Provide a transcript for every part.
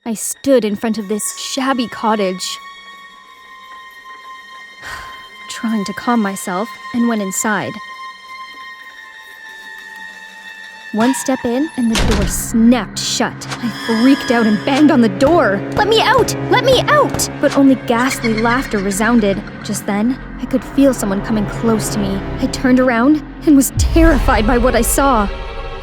I stood in front of this shabby cottage, trying to calm myself, and went inside. One step in, and the door snapped shut. I freaked out and banged on the door. "Let me out! Let me out!" But only ghastly laughter resounded. Just then, I could feel someone coming close to me. I turned around and was terrified by what I saw.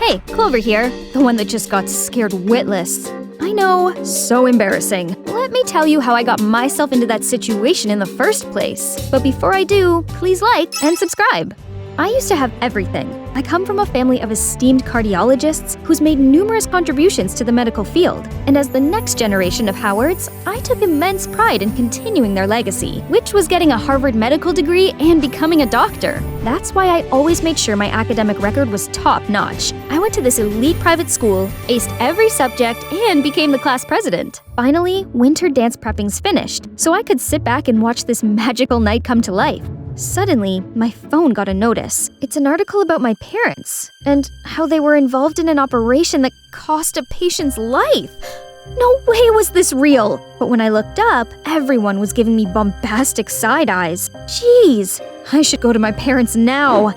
"Hey, Clover here, the one that just got scared witless." I know, so embarrassing. Let me tell you how I got myself into that situation in the first place. But before I do, please like and subscribe. I used to have everything. I come from a family of esteemed cardiologists who's made numerous contributions to the medical field. And as the next generation of Howards, I took immense pride in continuing their legacy, which was getting a Harvard medical degree and becoming a doctor. That's why I always made sure my academic record was top-notch. I went to this elite private school, aced every subject, and became the class president. Finally, winter dance prepping's finished, so I could sit back and watch this magical night come to life. Suddenly, my phone got a notice. It's an article about my parents and how they were involved in an operation that cost a patient's life. No way was this real! But when I looked up, everyone was giving me bombastic side eyes. Jeez, I should go to my parents now.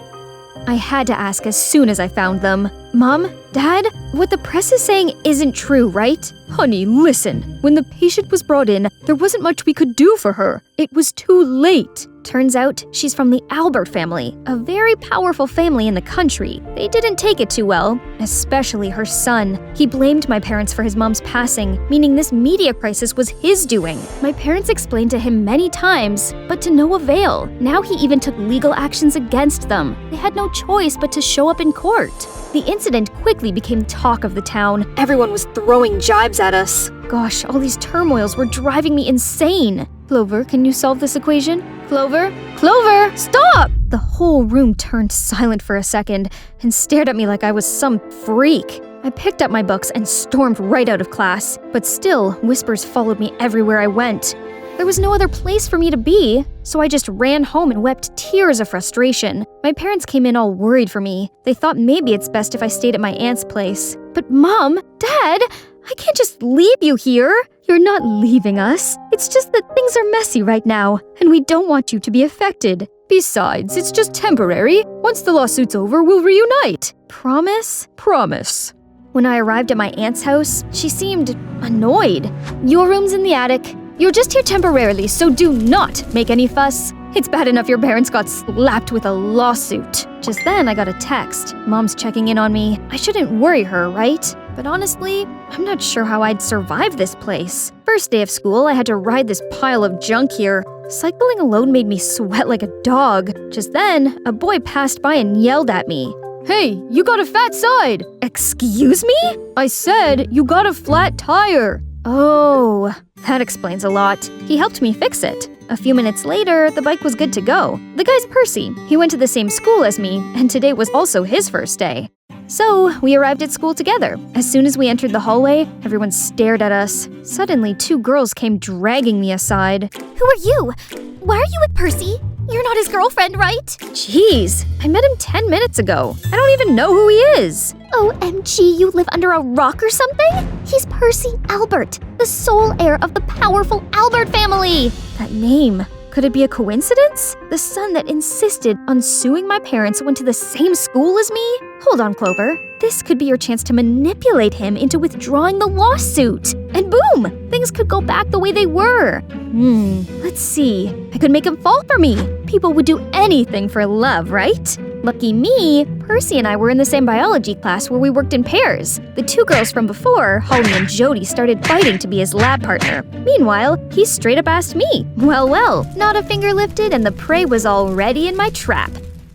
I had to ask as soon as I found them. "Mom? Dad? What the press is saying isn't true, right?" "Honey, listen. When the patient was brought in, there wasn't much we could do for her. It was too late." Turns out, she's from the Albert family, a very powerful family in the country. They didn't take it too well, especially her son. He blamed my parents for his mom's passing, meaning this media crisis was his doing. My parents explained to him many times, but to no avail. Now he even took legal actions against them. They had no choice but to show up in court. The incident quickly became talk of the town. Everyone was throwing jibes at us. Gosh, all these turmoils were driving me insane. "Clover, can you solve this equation? Clover? Clover, stop!" The whole room turned silent for a second and stared at me like I was some freak. I picked up my books and stormed right out of class, but still, whispers followed me everywhere I went. There was no other place for me to be, so I just ran home and wept tears of frustration. My parents came in all worried for me. They thought maybe it's best if I stayed at my aunt's place. "But Mom, Dad, I can't just leave you here." "You're not leaving us. It's just that things are messy right now, and we don't want you to be affected. Besides, it's just temporary. Once the lawsuit's over, we'll reunite." "Promise?" "Promise." When I arrived at my aunt's house, she seemed annoyed. "Your room's in the attic. You're just here temporarily, so do not make any fuss. It's bad enough your parents got slapped with a lawsuit." Just then, I got a text. Mom's checking in on me. I shouldn't worry her, right? But honestly, I'm not sure how I'd survive this place. First day of school, I had to ride this pile of junk here. Cycling alone made me sweat like a dog. Just then, a boy passed by and yelled at me. "Hey, you got a fat side!" "Excuse me?" "I said you got a flat tire." Oh, that explains a lot. He helped me fix it. A few minutes later, the bike was good to go. The guy's Percy. He went to the same school as me, and today was also his first day. So, we arrived at school together. As soon as we entered the hallway, everyone stared at us. Suddenly, two girls came dragging me aside. "Who are you? Why are you with Percy? You're not his girlfriend, right?" Jeez, I met him 10 minutes ago. I don't even know who he is. OMG, you live under a rock or something? He's Percy Albert, the sole heir of the powerful Albert family. That name. Could it be a coincidence? The son that insisted on suing my parents went to the same school as me? Hold on, Clover. This could be your chance to manipulate him into withdrawing the lawsuit. And boom! Things could go back the way they were. Let's see. I could make him fall for me. People would do anything for love, right? Lucky me, Percy and I were in the same biology class where we worked in pairs. The two girls from before, Holly and Jody, started fighting to be his lab partner. Meanwhile, he straight up asked me. Well, not a finger lifted and the prey was already in my trap.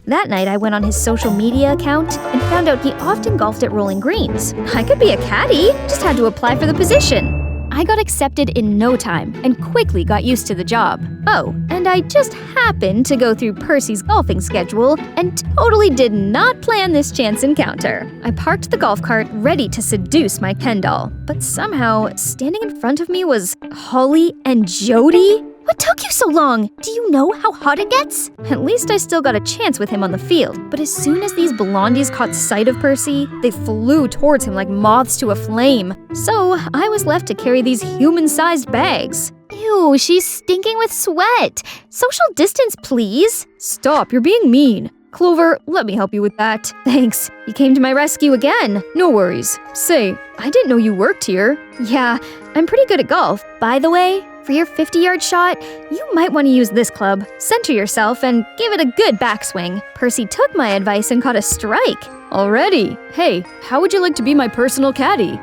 That night, I went on his social media account and found out he often golfed at Rolling Greens. I could be a caddy, just had to apply for the position. I got accepted in no time and quickly got used to the job. Oh, and I just happened to go through Percy's golfing schedule and totally did not plan this chance encounter. I parked the golf cart ready to seduce my Ken doll, but somehow, standing in front of me was Holly and Jody? What took you so long? Do you know how hot it gets? At least I still got a chance with him on the field. But as soon as these blondies caught sight of Percy, they flew towards him like moths to a flame. So I was left to carry these human-sized bags. Ew, she's stinking with sweat. Social distance, please. Stop, you're being mean. Clover, let me help you with that. Thanks. You came to my rescue again. No worries. Say, I didn't know you worked here. Yeah, I'm pretty good at golf. By the way, for your 50-yard shot, you might want to use this club. Center yourself and give it a good backswing. Percy took my advice and caught a strike. Already? Hey, how would you like to be my personal caddy?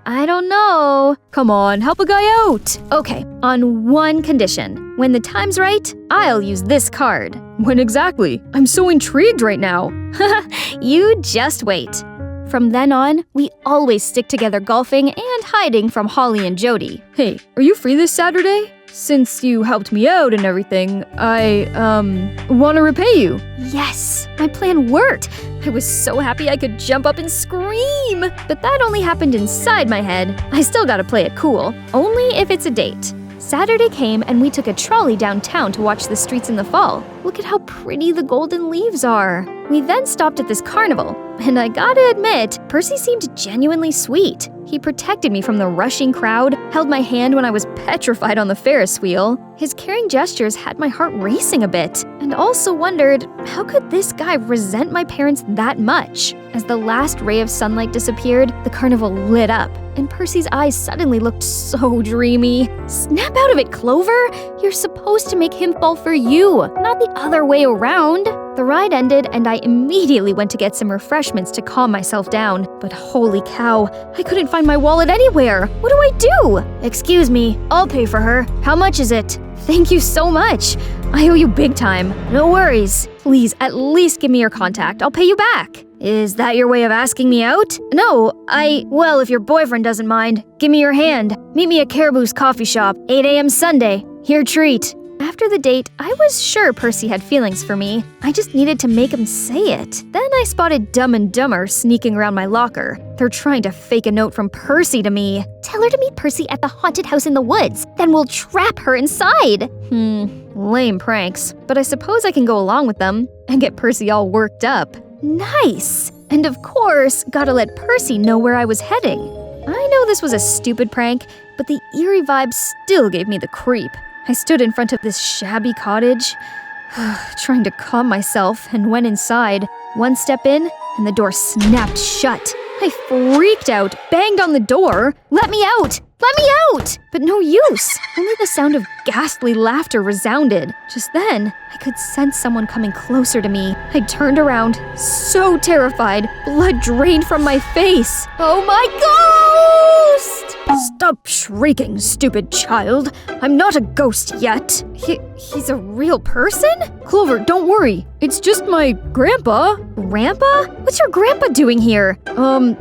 I don't know. Come on, help a guy out. Okay, on one condition. When the time's right, I'll use this card. When exactly? I'm so intrigued right now. You just wait. From then on, we always stick together golfing and hiding from Holly and Jody. Hey, are you free this Saturday? Since you helped me out and everything, I, want to repay you. Yes, my plan worked. I was so happy I could jump up and scream. But that only happened inside my head. I still gotta play it cool, only if it's a date. Saturday came and we took a trolley downtown to watch the streets in the fall. Look at how pretty the golden leaves are. We then stopped at this carnival, and I gotta admit, Percy seemed genuinely sweet. He protected me from the rushing crowd, held my hand when I was petrified on the Ferris wheel. His caring gestures had my heart racing a bit, and also wondered, how could this guy resent my parents that much? As the last ray of sunlight disappeared, the carnival lit up, and Percy's eyes suddenly looked so dreamy. Snap out of it, Clover! You're supposed to make him fall for you, not the other way around. The ride ended, and I immediately went to get some refreshments to calm myself down. But holy cow, I couldn't find my wallet anywhere. What do I do? Excuse me, I'll pay for her. How much is it? Thank you so much. I owe you big time. No worries. Please, at least give me your contact. I'll pay you back. Is that your way of asking me out? No, well, if your boyfriend doesn't mind, give me your hand. Meet me at Caribou's coffee shop, 8 a.m. Sunday. Your treat. After the date, I was sure Percy had feelings for me. I just needed to make him say it. Then I spotted Dumb and Dumber sneaking around my locker. They're trying to fake a note from Percy to me. Tell her to meet Percy at the haunted house in the woods. Then we'll trap her inside. Lame pranks. But I suppose I can go along with them and get Percy all worked up. Nice! And of course, gotta let Percy know where I was heading. I know this was a stupid prank, but the eerie vibe still gave me the creep. I stood in front of this shabby cottage, trying to calm myself, and went inside. One step in, and the door snapped shut. I freaked out, banged on the door. Let me out! Let me out! But no use. Only the sound of ghastly laughter resounded. Just then, I could sense someone coming closer to me. I turned around, so terrified, blood drained from my face. Oh my ghost! Stop shrieking, stupid child. I'm not a ghost yet. He's a real person? Clover, don't worry. It's just my grandpa. Grandpa? What's your grandpa doing here?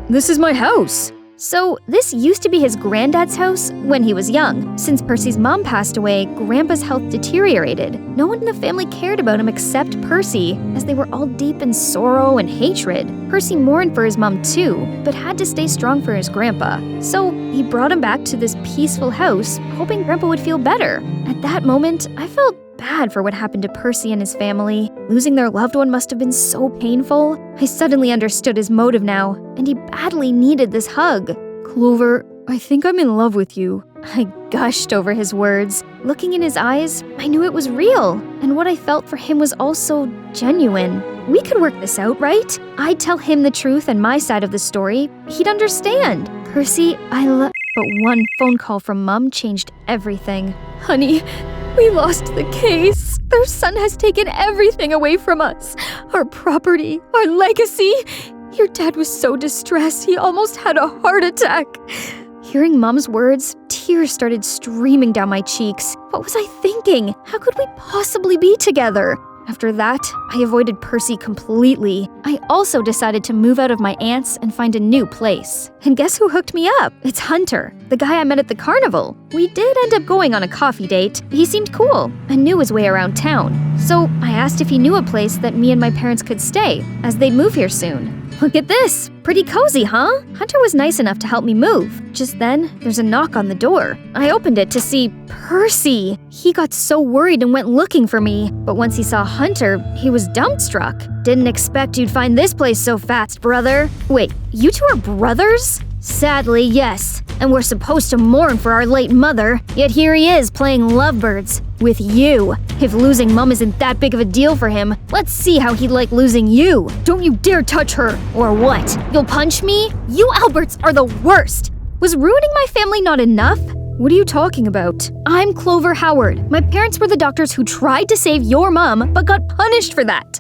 This is my house. So, this used to be his granddad's house when he was young. Since Percy's mom passed away, Grandpa's health deteriorated. No one in the family cared about him except Percy, as they were all deep in sorrow and hatred. Percy mourned for his mom too, but had to stay strong for his grandpa. So, he brought him back to this peaceful house, hoping Grandpa would feel better. At that moment, I felt bad for what happened to Percy and his family. Losing their loved one must have been so painful. I suddenly understood his motive now, and he badly needed this hug. Clover, I think I'm in love with you. I gushed over his words. Looking in his eyes, I knew it was real, and what I felt for him was also genuine. We could work this out, right? I'd tell him the truth and my side of the story. He'd understand. Percy, But one phone call from Mom changed everything. Honey, we lost the case. Their son has taken everything away from us. Our property, our legacy. Your dad was so distressed, he almost had a heart attack. Hearing Mom's words, tears started streaming down my cheeks. What was I thinking? How could we possibly be together? After that, I avoided Percy completely. I also decided to move out of my aunt's and find a new place. And guess who hooked me up? It's Hunter, the guy I met at the carnival. We did end up going on a coffee date. He seemed cool and knew his way around town. So I asked if he knew a place that me and my parents could stay, as they'd move here soon. Look at this. Pretty cozy, huh? Hunter was nice enough to help me move. Just then, there's a knock on the door. I opened it to see Percy. He got so worried and went looking for me. But once he saw Hunter, he was dumbstruck. Didn't expect you'd find this place so fast, brother. Wait, you two are brothers? Sadly, yes. And we're supposed to mourn for our late mother, yet here he is playing lovebirds with you. If losing Mum isn't that big of a deal for him, let's see how he'd like losing you. Don't you dare touch her! Or what? You'll punch me? You Alberts are the worst! Was ruining my family not enough? What are you talking about? I'm Clover Howard. My parents were the doctors who tried to save your mom, but got punished for that.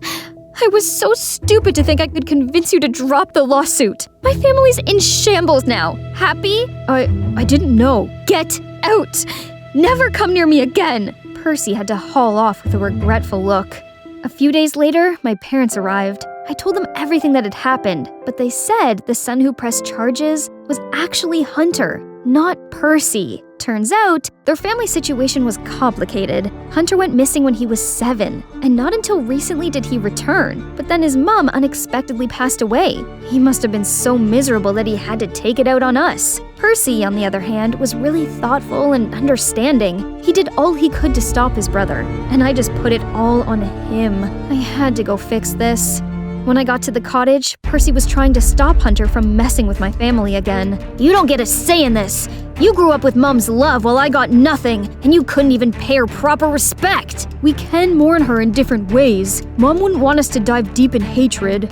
I was so stupid to think I could convince you to drop the lawsuit. My family's in shambles now. Happy? I didn't know. Get out! Never come near me again! Percy had to haul off with a regretful look. A few days later, my parents arrived. I told them everything that had happened, but they said the son who pressed charges was actually Hunter, not Percy. Turns out, their family situation was complicated. Hunter went missing when he was 7, and not until recently did he return. But then his mom unexpectedly passed away. He must have been so miserable that he had to take it out on us. Percy, on the other hand, was really thoughtful and understanding. He did all he could to stop his brother, and I just put it all on him. I had to go fix this. When I got to the cottage, Percy was trying to stop Hunter from messing with my family again. You don't get a say in this! You grew up with Mom's love while I got nothing, and you couldn't even pay her proper respect! We can mourn her in different ways. Mom wouldn't want us to dive deep in hatred.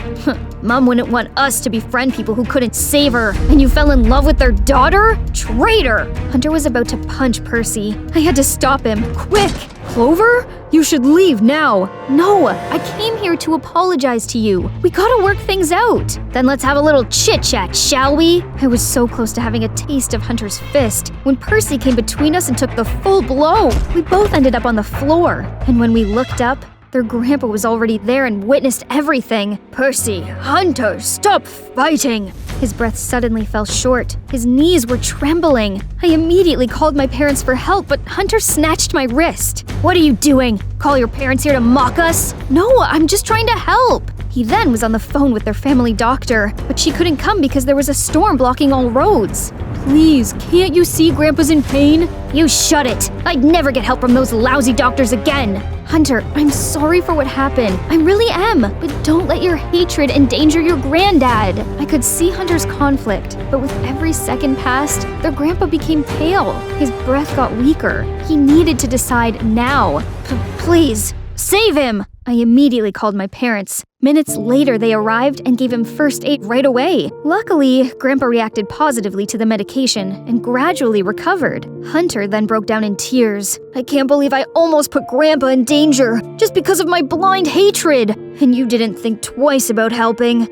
Mom wouldn't want us to befriend people who couldn't save her, and you fell in love with their daughter? Traitor! Hunter was about to punch Percy. I had to stop him, quick! Clover? You should leave now. No, I came here to apologize to you. We gotta work things out. Then let's have a little chit-chat, shall we? I was so close to having a taste of Hunter's fist when Percy came between us and took the full blow. We both ended up on the floor. And when we looked up, their grandpa was already there and witnessed everything. Percy, Hunter, stop fighting! His breath suddenly fell short. His knees were trembling. I immediately called my parents for help, but Hunter snatched my wrist. What are you doing? Call your parents here to mock us? No, I'm just trying to help. He then was on the phone with their family doctor, but she couldn't come because there was a storm blocking all roads. Please, can't you see Grandpa's in pain? You shut it! I'd never get help from those lousy doctors again! Hunter, I'm sorry for what happened. I really am, but don't let your hatred endanger your granddad. I could see Hunter's conflict, but with every second passed, their grandpa became pale. His breath got weaker. He needed to decide now. Please, save him! I immediately called my parents. Minutes later, they arrived and gave him first aid right away. Luckily, Grandpa reacted positively to the medication and gradually recovered. Hunter then broke down in tears. I can't believe I almost put Grandpa in danger just because of my blind hatred. And you didn't think twice about helping.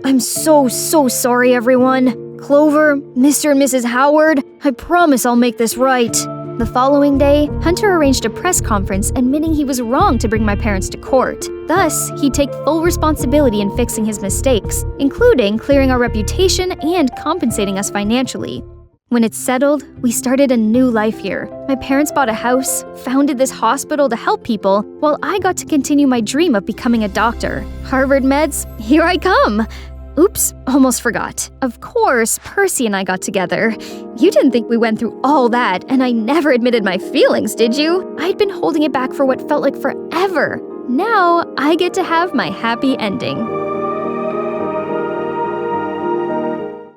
I'm so sorry, everyone. Clover, Mr. and Mrs. Howard, I promise I'll make this right. The following day, Hunter arranged a press conference admitting he was wrong to bring my parents to court. Thus, he'd take full responsibility in fixing his mistakes, including clearing our reputation and compensating us financially. When it's settled, we started a new life here. My parents bought a house, founded this hospital to help people, while I got to continue my dream of becoming a doctor. Harvard meds, here I come! Oops, almost forgot. Of course, Percy and I got together. You didn't think we went through all that, and I never admitted my feelings, did you? I'd been holding it back for what felt like forever. Now, I get to have my happy ending.